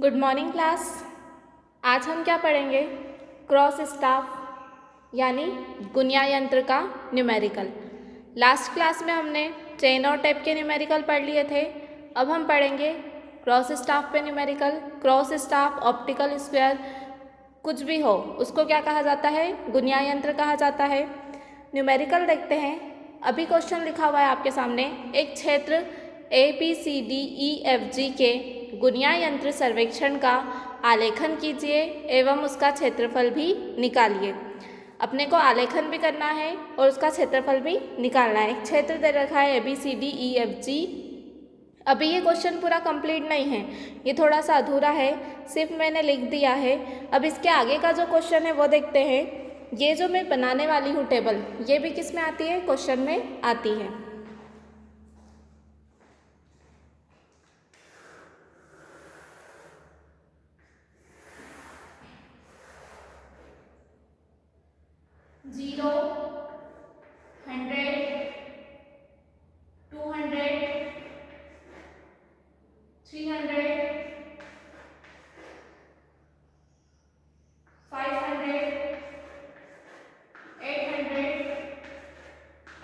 Good morning class. आज हम क्या पढ़ेंगे? क्रॉस स्टाफ यानी गुनिया यंत्र का न्यूमेरिकल। लास्ट क्लास में हमने चेन और टेप के न्यूमेरिकल पढ़ लिए थे। अब हम पढ़ेंगे क्रॉस स्टाफ पे numerical. Cross staff, optical square, कुछ भी हो उसको क्या कहा जाता है? गुनिया यंत्र कहा जाता है। न्यूमेरिकल देखते हैं। अभी क्वेश्चन लिखा हुआ है आपके सामने, एक क्षेत्र ABCDEFG के गुनिया यंत्र सर्वेक्षण का आलेखन कीजिए एवं उसका क्षेत्रफल भी निकालिए। अपने को आलेखन भी करना है और उसका क्षेत्रफल भी निकालना है। एक क्षेत्र दे रखा है ABCDEFG। अभी ये क्वेश्चन पूरा कंप्लीट नहीं है, ये थोड़ा सा अधूरा है, सिर्फ मैंने लिख दिया है। अब इसके आगे का जो क्वेश्चन है वो देखते हैं। ये जो मैं बनाने वाली हूँ टेबल, ये भी किस में आती है? क्वेश्चन में आती है। Zero, 100, 200, 300, 500, 800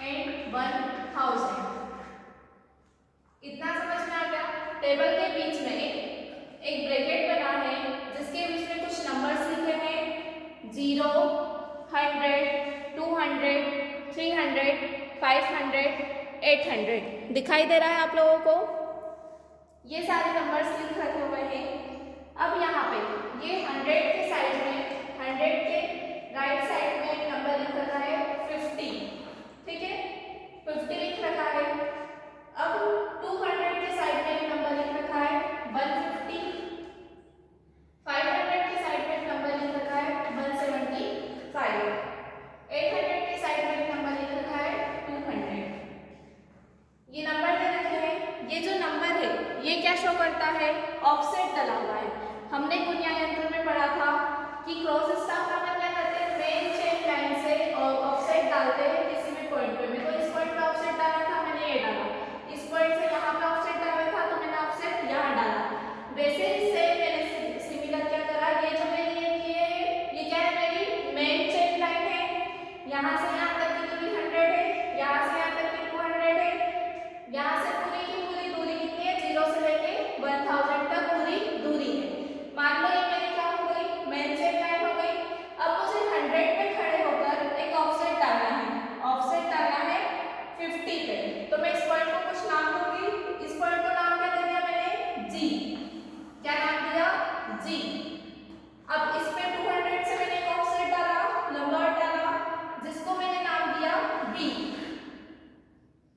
and 1000। इतना समझ में आ गया? टेबल के बीच में एक ब्रैकेट बना है जिसके बीच में कुछ नंबर्स लिखे हैं। 0, 100, 200, 300, 500, 800 दिखाई दे रहा है आप लोगों को? ये सारे नंबर्स लिख रखे हुए हैं। अब यहाँ पे ये 100 के साइड में, 100 के राइट साइड में एक नंबर लिख रखा है 50। ठीक है, 50 लिख रखा है। अब 200 के साइड में एक नंबर लिख रखा है 150। 500 के साइड में एक नंबर लिख रखा है 175। 800 के साइड में एक नंबर लिख रखा है 200। ये नंबर दे रखे हैं। ये जो नंबर है ये क्या शो करता है? ऑफसेट डला हुआ है। हमने गुनिया यंत्र में पढ़ा था कि क्रॉस स्टाफ का मतलब क्या करते हैं? मेन चेन लाइन से और ऑफसेट डालते हैं किसी भी पॉइंट पे। मेरे को इस पॉइंट पे ऑफसेट डालना था, मैंने ये डाला। इस पॉइंट से यहाँ पे ऑफसेट डालना था तो मैंने ऑफसेट यहाँ डाला। वैसे ही सेम मैंने सिमिलर क्या करा, ये जो मैंने ये क्या है? मेरी मेन चेन लाइन है। यहाँ से यहाँ तक की दूरी 100 है, यहाँ से यहाँ तक की 200 है। यहाँ से पूरी की पूरी दूरी कितनी है? 0 से लेके 1000 तक पूरी दूरी है। मान लो ये मेरी क्या हो गई? मेन चेन लाइन हो गई। अब मुझे 100 पे खड़े होकर एक ऑफसेट डालना है। ऑफसेट डालना है 50 पे। तो मैं इस पॉइंट को कुछ नाम दूंगी। इस पॉइंट को नाम क्या दे दिया मैंने? G। क्या नाम दिया? G। अब इस पे 200 से मैंने एक ऑफसेट डाला, लंबवत डाला, जिसको मैंने नाम दिया B।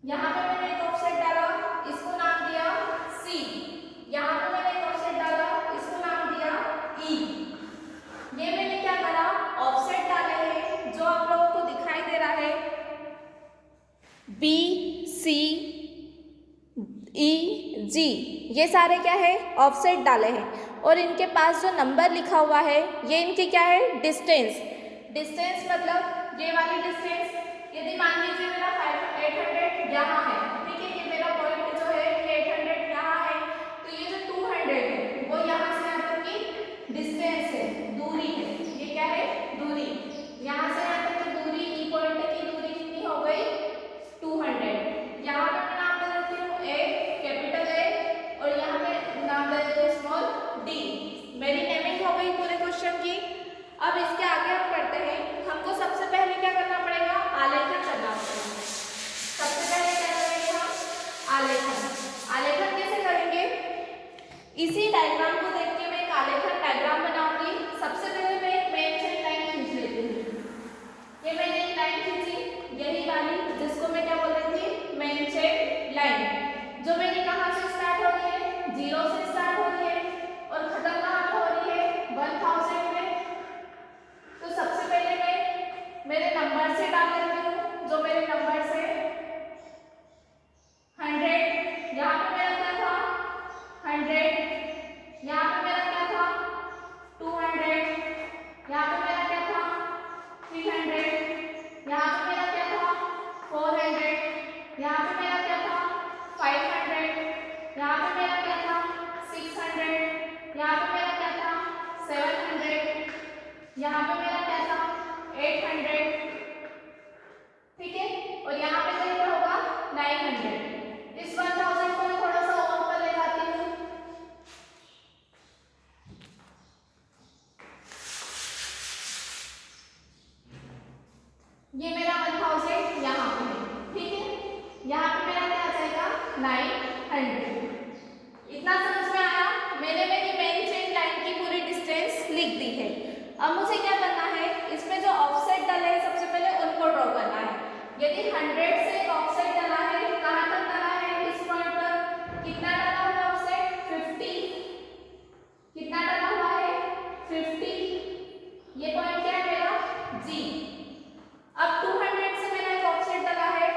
यहाँ पे मैंने एक ऑफसेट डाला, इसको नाम दिया C। यहाँ पे मैंने एक ऑफसेट डाला, इसको नाम दिया E। ये मैंने क्या करा? ऑफसेट डाले हैं जो आप लोगों को दिखाई दे रहा है B, C, E, G। ये सारे क्या है? ऑफसेट डाले हैं। और इनके पास जो नंबर लिखा हुआ है ये इनकी क्या है? डिस्टेंस। डिस्टेंस मतलब ये वाली डिस्टेंस। यदि मान लीजिए मेरा 800 यहाँ है, ठीक है, ये मेरा पॉइंट जो है ये 800 यहाँ है, तो ये जो 200 है वो यहाँ से यहाँ तक की डिस्टेंस है, दूरी है। ये क्या है? दूरी। यहाँ से यहाँ तक की दूरी, ई पॉइंट की दूरी कितनी हो गई? 200। यहाँ पे मैं नाम दे देती हूँ A, कैपिटल A, और यहाँ पे नाम दे देती हूँ स्मॉल d। मेरी नेमिंग हो गई पूरे क्वेश्चन की। अब इसके आगे हम पढ़ते हैं। हमको सबसे पहले क्या करना पड़ेगा? आलेखन करना पड़ेगा। सबसे पहले क्या करेंगे हम? आलेखन। आलेखन कैसे करेंगे? इसी डायग्राम को देख के मैं एक आलेखन डायग्राम बनाऊंगी। सबसे पहले मैं एक मेन चेन लाइन खींच लेती हूँ। ये मैंने एक लाइन खींची, यही वाली, जिसको मैं क्या बोल रही थी? Main chain line. जो मैंने कहाँ से स्टार्ट हो रही है? 0 से स्टार्ट हो रही है और खत्म कहाँ पे हो रही है? 1000 में। तो यहाँ पे मेरा क्या था 800, ठीक है, और यहाँ पे कितना होगा 900। इस 1000 को मैं थोड़ा सा और ऊपर ले जाती हूँ। ये मेरा 1000 यहाँ पे है, ठीक है, यहाँ पे मेरा क्या आ जाएगा 900। इतना समझ में आया? मैंने मेरी मेन चेन लाइन की पूरी डिस्टेंस लिख दी है। अब मुझे क्या करना है, इसमें जो ऑफसेट डले हैं सबसे पहले उनको ड्रॉ करना है। यदि 100 से एक ऑफसेट डला है, कहाँ तक डला है, इस पॉइंट पर कितना डला हुआ ऑफसेट 50, कितना डला हुआ है 50, ये पॉइंट क्या है मेरा G। अब 200 से मेरा एक ऑफसेट डला है,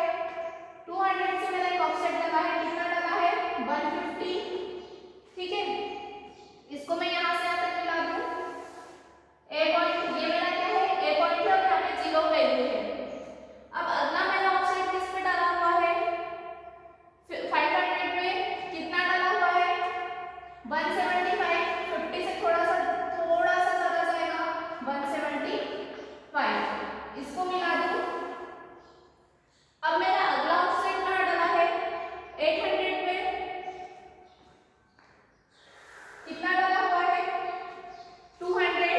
200 से मेरा एक ऑफसेट डला है, कितना डला है 150, ठीक है, इसको मैं यहाँ से यहाँ तक मिला दूँ। ए पॉइंट ये मेरा क्या है, ए पॉइंट है और यहाँ पे 0 वैल्यू है। अब अगला मेरा ऑफसेट किस पे डाला हुआ है, 500 पे कितना डाला हुआ है 175, 50 से थोड़ा सा ज्यादा जाएगा 175, इसको मिला दूं। अब मेरा अगला ऑफसेट कहाँ डाला है 800 पे, कितना डाला हुआ है 200,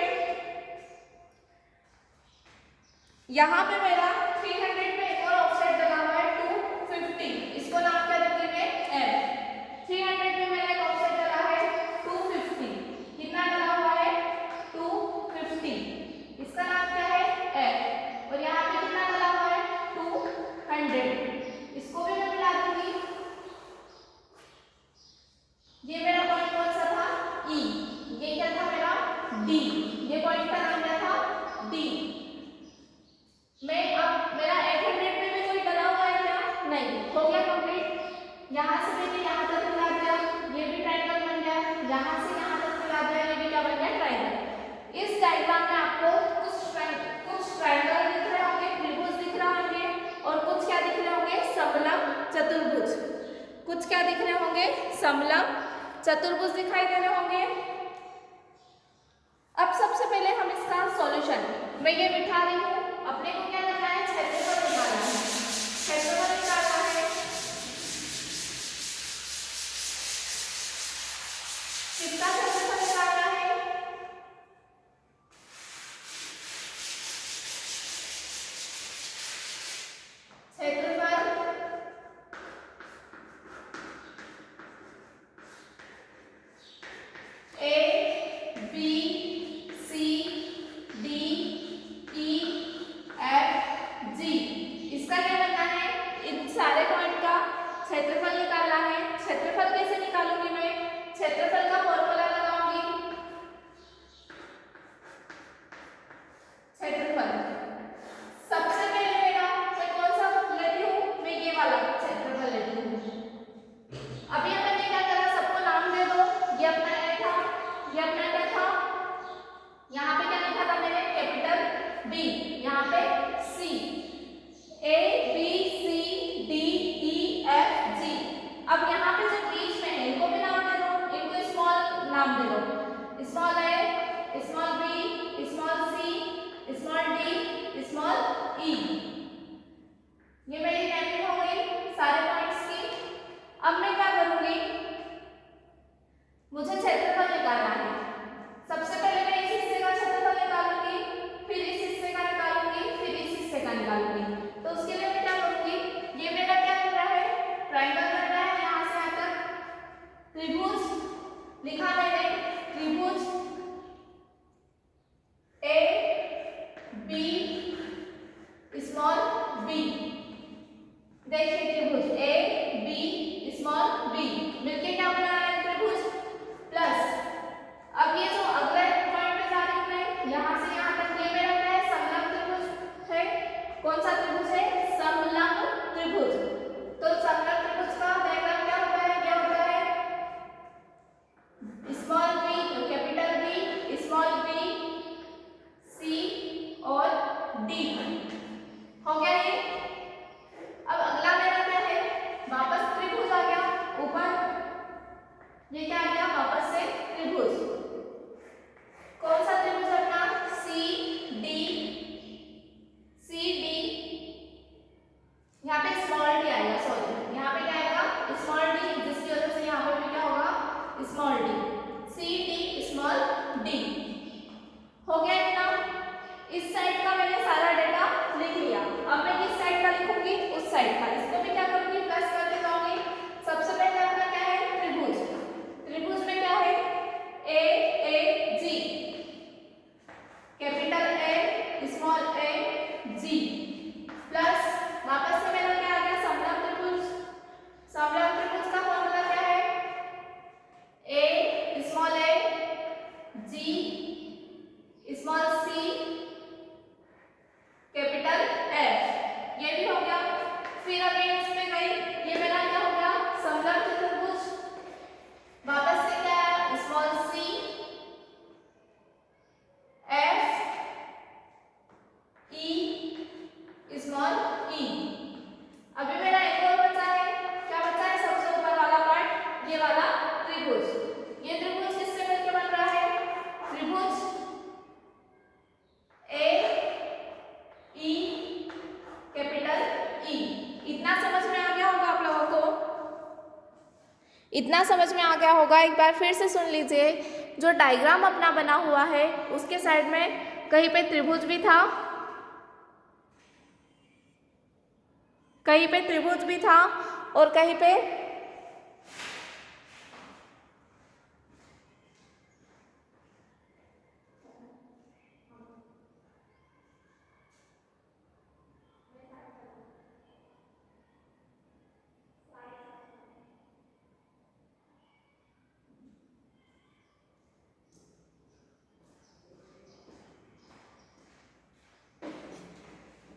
यहाँ पे मेरा 300 पे एक और ऑफसेट डला हुआ है 250, इसको नाम क्या दूंगी मैं F। 300 पे मेरा एक ऑफसेट डला है 250, कितना डला हुआ है 250, इसका नाम क्या है F, और यहाँ पे कितना डला हुआ है 200, इसको भी मैं मिला दूंगी। ये मेरा पॉइंट कौन सा था E, ये क्या था मेरा D, ये पॉइंट का नाम क्या था D। मैं अब मेरा 800 पे भी कोई डला हुआ है क्या, नहीं, हो गया कंप्लीट। यहाँ से मैंने यहाँ तक मिला दिया, ये भी ट्रायंगल बन गया, यहाँ से यहाँ तक मिला दिया, ये भी क्या बन गया ट्रायंगल। इस डायग्राम में आपको कुछ ट्रायंगल दिख रहे होंगे, त्रिभुज दिख रहे होंगे, और कुछ क्या दिख रहे होंगे समलंब चतुर्भुज, कुछ क्या दिख रहे होंगे समलंब चतुर्भुज दिखाई दे रहे होंगे। अब सबसे पहले हम इसका सॉल्यूशन, मैं ये बिठा रही हूँ, अपने को क्या करना है क्षेत्रफल निकालना है, क्षेत्रफल निकालना है, कितना क्षेत्रफल निकालना है, क्षेत्रफल A B C D E F G, इसका क्या करना है, इन सारे पॉइंट का क्षेत्रफल निकालना है। क्षेत्रफल कैसे निकालूंगी मैं, क्षेत्रफल का फॉर्मूला इतना समझ में आ गया होगा। एक बार फिर से सुन लीजिए। जो डायग्राम अपना बना हुआ है उसके साइड में कहीं पे त्रिभुज भी था, कहीं पे त्रिभुज भी था और कहीं पे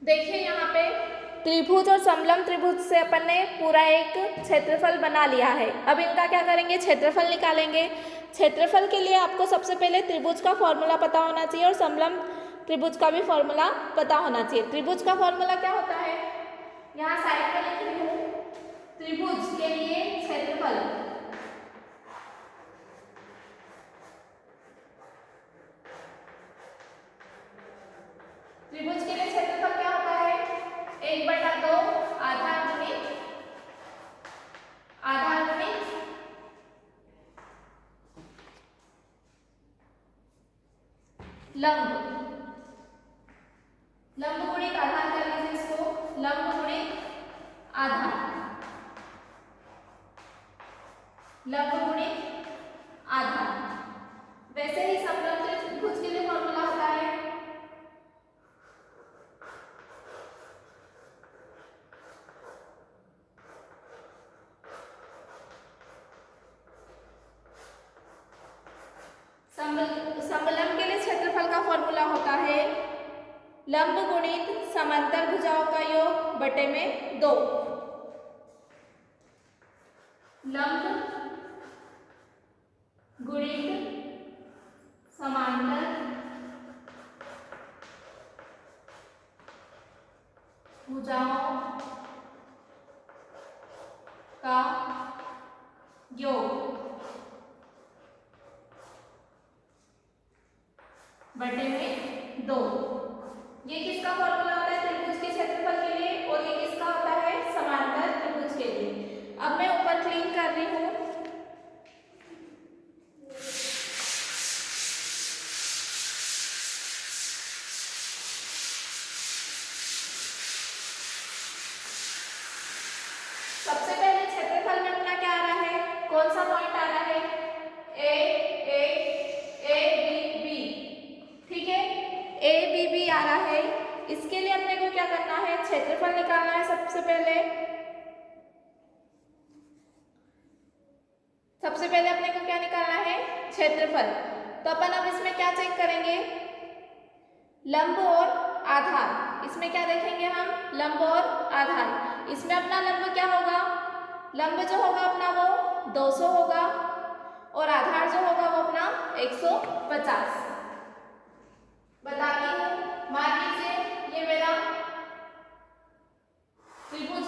देखिए यहाँ पे त्रिभुज और समलंब त्रिभुज से अपन ने पूरा एक क्षेत्रफल बना लिया है। अब इनका क्या करेंगे, क्षेत्रफल निकालेंगे। क्षेत्रफल के लिए आपको सबसे पहले त्रिभुज का फॉर्मूला पता होना चाहिए और समलंब त्रिभुज का भी फॉर्मूला पता होना चाहिए। त्रिभुज का फॉर्मूला क्या होता है, यहाँ साइड पर लिख रही हूँ। त्रिभुज के लिए क्षेत्रफल, त्रिभुज के लिए क्षेत्रफल क्या होता है, 1/2 आधार गुणित लंब, लंब गुणित आधार कर लीजिए इसको, लंब गुणित आधार, लंब गुणित आधार। वैसे ही समलंब त्रिभुज के लिए फॉर्मूला होता है समलंब के लिए क्षेत्रफल का फॉर्मूला होता है लंब गुणित समांतर भुजाओं का योग बटे में 2। लंब गुणित समांतर भुजाओं का योग बटे में 2। ये किसका फॉर्मूला होता है, त्रिभुज के क्षेत्रफल के लिए, और ये किसका होता है, समांतर त्रिभुज के लिए। अब मैं ऊपर क्लीन कर रही हूँ। सबसे पहले क्षेत्रफल में अपना क्या आ रहा है, कौन सा पॉइंट आ रहा है, ए बी बी, ठीक है, ए बी बी आ रहा है। इसके लिए अपने को क्या करना है, क्षेत्रफल निकालना है। सबसे पहले अपने को क्या निकालना है, क्षेत्रफल। तो अपन अब इसमें क्या चेक करेंगे, लंब और आधार। इसमें क्या देखेंगे हम, लंब और आधार। इसमें अपना लंब क्या होगा, लंब जो होगा अपना वो 200 होगा और आधार जो होगा वो अपना 150। बताती हूँ, मान लीजिए ये मेरा त्रिभुज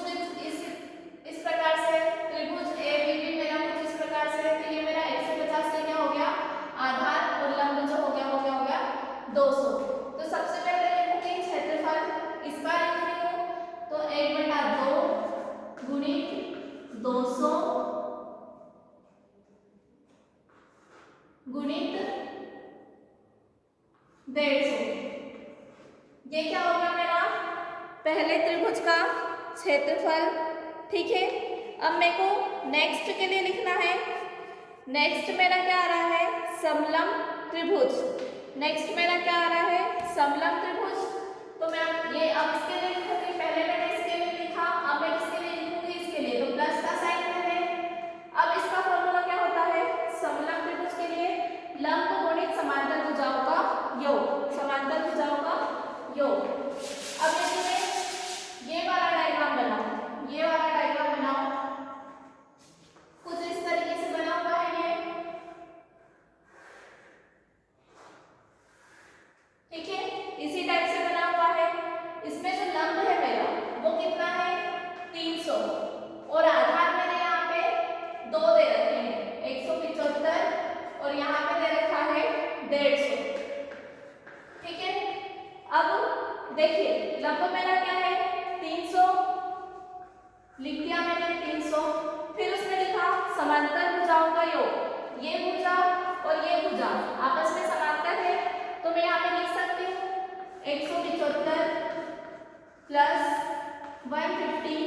इस प्रकार से, त्रिभुज ए बी बी मेरा कुछ इस प्रकार से है। तो ये मेरा 150 से क्या हो गया, आधार, और लंब जो हो गया 200। तो सबसे पहले लिखूंगी क्षेत्रफल, इसका लिख रही हूँ, तो 1/2 गुणित 200 गुणित 150। ये क्या होगा मेरा पहले त्रिभुज का क्षेत्रफल, ठीक है। अब मेरे को नेक्स्ट के लिए लिखना है। नेक्स्ट मेरा क्या आ रहा है, समलंब त्रिभुज। नेक्स्ट मेरा क्या आ रहा है, समलंब त्रिभुज। तो मैं ये अब इसके लिए लिखूंगी, पहले मैंने इसके लिए लिखा, अब मैं किसके लिए लिखूंगी, इसके लिए, तो प्लस का साइन है। अब इसका फॉर्मूला क्या होता है, समलंब त्रिभुज के लिए लंब गुणित समांतर भुजाओं का योग, समांतर भुजाओं का योग। अब इसमें ये वाला डायग्राम बनाओ, ये वाला डायग्राम बनाओ, कुछ इस तरीके से बना हुआ है ये, ठीक है, इसी टाइप से बना हुआ है। इसमें जो लंब है मेरा, भुजाओं का योग, ये भुजा और ये भुजा आपस में समांतर है, तो मैं यहाँ पे लिख सकती हूँ 175 प्लस 150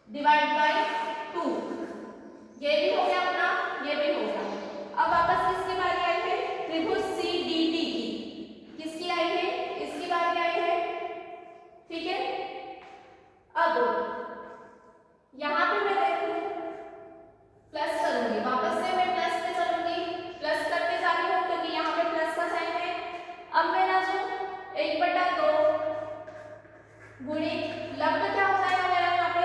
डिवाइड बाय 2। ये भी हो गया अपना, ये भी हो गया। अब वापस किसकी बारी आई है? त्रिभुज CDD की। किसकी आई है? इसकी बारी आई है, ठीक है। अब यहाँ पे मैं देखूं प्लस करूंगी, वापस से मैं प्लस पे चलूंगी, प्लस करते जा रही हूँ क्योंकि यहाँ पे प्लस का साइन है। अब मेरा जो 1/2 गुणित लंब क्या हो जाएगा मेरा यहाँ पे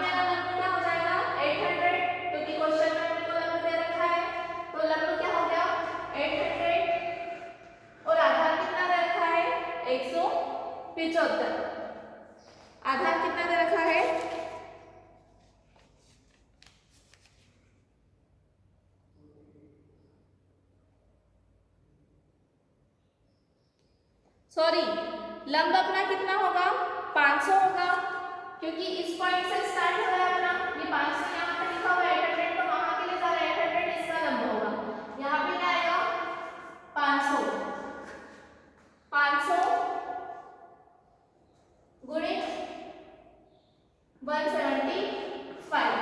मेरा लंब क्या हो जाएगा 800, क्योंकि क्वेश्चन में मेरे को लंब दे रखा है, तो लंब क्या हो गया 800 और आधार कितना दे रखा है 175। आधार कितना दे रखा है? सॉरी, लंब अपना कितना होगा 500 होगा, क्योंकि इस पॉइंट से स्टार्ट हो रहा है अपना, ये 500 यहाँ पे लिखा हुआ है 800, तो वहां के लिए जा रहा है 800, इसका लंब होगा यहाँ पे क्या आएगा 500 गुणित 175।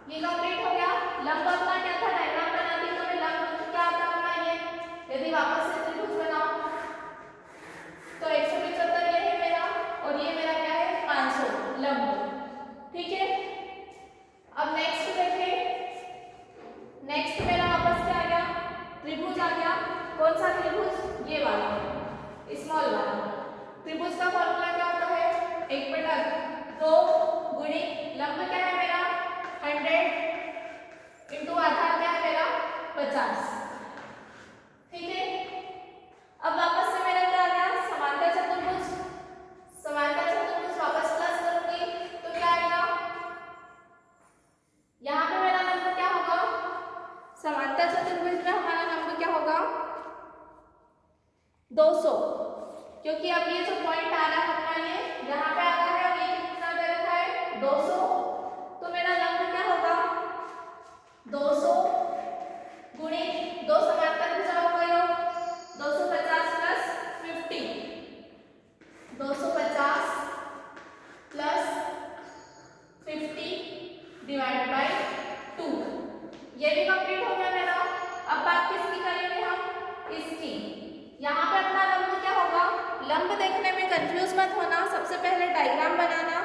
ये कंप्लीट हो गया। लंब अपना क्या था, डायग्राम बनाती तो मैं लंब क्या आता अपना ये, यदि वापस से त्रिभुज बनाओ तो 175 ये है मेरा और ये मेरा क्या है 500 लंब, ठीक है। अब नेक्स्ट देखिए, नेक्स्ट मेरा वापस क्या आ गया त्रिभुज आ गया। कौन सा त्रिभुज? ये वाला स्मॉल वाला। त्रिभुज का फॉर्मूला क्या होता है 1/2 गुणित लंब क्या है मेरा 100 इंटू आधार क्या है मेरा 50, ठीक है। अब वापस से मेरा क्या आ गया समांतर चतुर्भुज। समांतर चतुर्भुज वापस प्लस करूंगी तो क्या आएगा, यहाँ पे मेरा लंब क्या होगा समांतर चतुर्भुज में हमारा लंब क्या होगा 200, क्योंकि अब ये जो पॉइंट आ रहा है अपना ये यहाँ पे आ रहा है और ये कितना दे रखा है 200, तो मेरा लंब क्या होगा 200 गुणित 2 समांतर भुजाओं का योग 250 प्लस 50, 250 प्लस 50 डिवाइड बाय 2। ये भी कंप्लीट हो गया मेरा। अब बात किसकी करेंगे हम, इसकी। यहाँ पे अपना लंब क्या होगा, लंब देखने में कंफ्यूज मत होना, सबसे पहले डायग्राम बनाना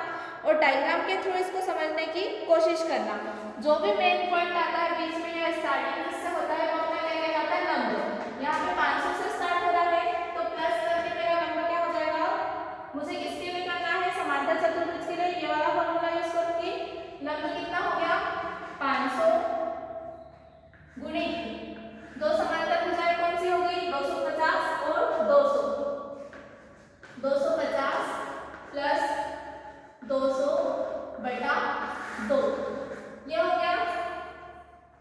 और डायग्राम के थ्रू इसको समझने की कोशिश करना। जो भी मेन पॉइंट आता है बीच में या स्टार्टिंग जिससे होता है वो अपना क्या कहलाता है लंब। यहाँ पे 500 से स्टार्ट हो रहा है तो प्लस करके मेरा लंब क्या हो जाएगा, मुझे किसके लिए करना है समांतर चतुर्भुज के लिए, ये वाला फॉर्मूला यूज करूंगी। लंब कितना हो गया 500 गुणित 2 समांतर भुजाएं कौन सी हो गई 250 और 200, 250 प्लस 200/2, ये हो गया।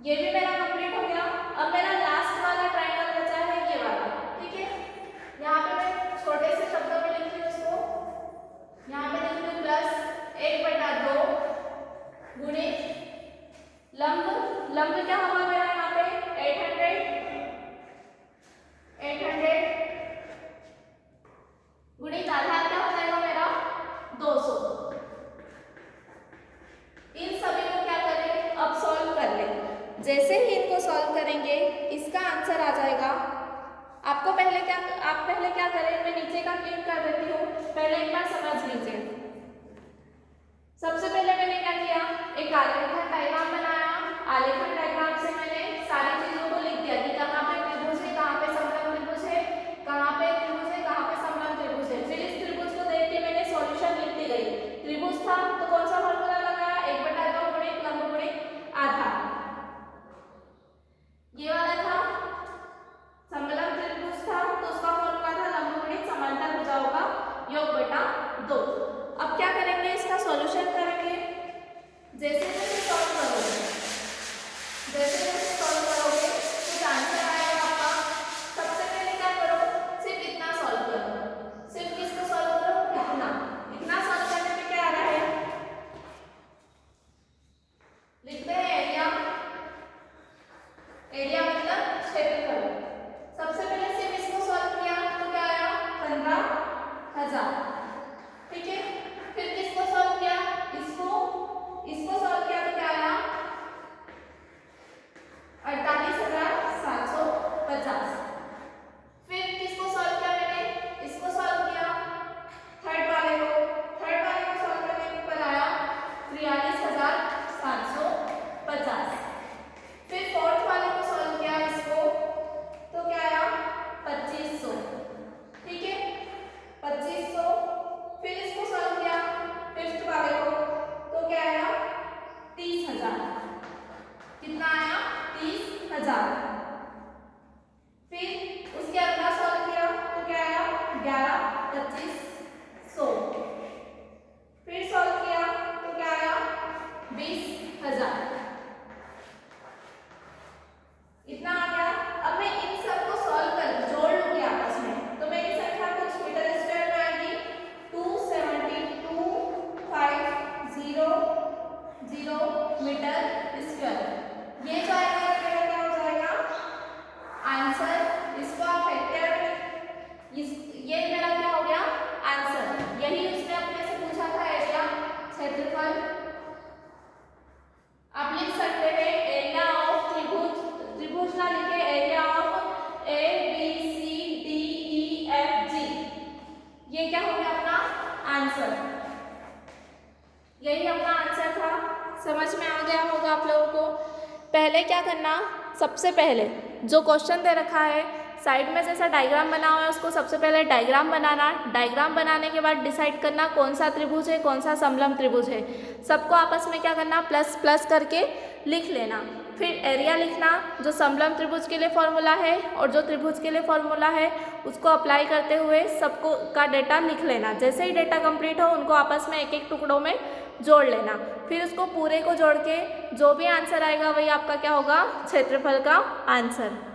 ये भी मेरा कंप्लीट हो गया। अब मेरा लास्ट वाला ट्रायंगल बचा है ये वाला, ठीक है। यहाँ पे मैं छोटे से शब्दों में लिख रही हूँ इसको, यहाँ पे लिख रही हूँ प्लस 1/2 गुणित लंब क्या होगा मेरा यहाँ पे 800 गुणित आधार क्या हो जाएगा मेरा 200। इन सभी को क्या करें, अब सॉल्व कर ले। जैसे ही इनको सॉल्व करेंगे इसका आंसर आ जाएगा। आप पहले क्या करें, मैं नीचे का क्लिक कर देती हूँ, पहले एक बार समझ लीजिए। सबसे पहले मैंने क्या किया, एक आलेखन डायग्राम बनाया। आलेखन डायग्राम से मैंने सारी चीजों को लिख दिया कि कहाँ पे त्रिभुज है, कहाँ पे समलंब त्रिभुज है, कहाँ पे त्रिभुज है, कहाँ पे समलंब त्रिभुज है। फिर इस त्रिभुज को देख के मैंने सॉल्यूशन लिखती गई। त्रिभुज था तो कौन सा फॉर्मूला लगाया 1/2 गुणित लंब गुणित आधार। ये वाला था समलंब त्रिभुज था तो उसका फॉर्मूला था लंब गुणित समांतर भुजाओं का योग बटा 2। अब क्या करेंगे, इसका सॉल्यूशन करेंगे। जैसे जैसे सॉल्व करोगे कितना आया 30,000। फिर उसके अगला सॉल्व किया तो क्या आया 11,25,100। फिर सॉल्व किया तो क्या आया 20,000। इतना आ गया। अब मैं इन सबको सॉल्व कर जोड़ लूंगी आपस में, तो मेरी संख्या कुछ मीटर स्क्वायर में आएगी 272,500 मीटर स्क्वायर। ये जो आएगा मेरा क्या हो जाएगा आंसर। इसको आप फैक्टर ये मेरा क्या हो गया आंसर। यही उसने अपने से पूछा था एरिया क्षेत्रफल। आप लिख सकते हैं एरिया ऑफ त्रिभुज ना लिखे area of A B C D E F G. ये क्या हो गया अपना आंसर। यही अपना आंसर था। समझ में आ गया होगा आप लोगों को। पहले क्या करना, सबसे पहले जो क्वेश्चन दे रखा है साइड में जैसा डायग्राम बना हुआ है उसको सबसे पहले डायग्राम बनाना। डायग्राम बनाने के बाद डिसाइड करना कौन सा त्रिभुज है कौन सा समलंब त्रिभुज है। सबको आपस में क्या करना प्लस प्लस करके लिख लेना। फिर एरिया लिखना जो समलंब त्रिभुज के लिए फॉर्मूला है और जो त्रिभुज के लिए फॉर्मूला है उसको अप्लाई करते हुए सबको का डेटा लिख लेना। जैसे ही डेटा कंप्लीट हो उनको आपस में एक एक टुकड़ों में जोड़ लेना। फिर उसको पूरे को जोड़ के जो भी आंसर आएगा वही आपका क्या होगा क्षेत्रफल का आंसर।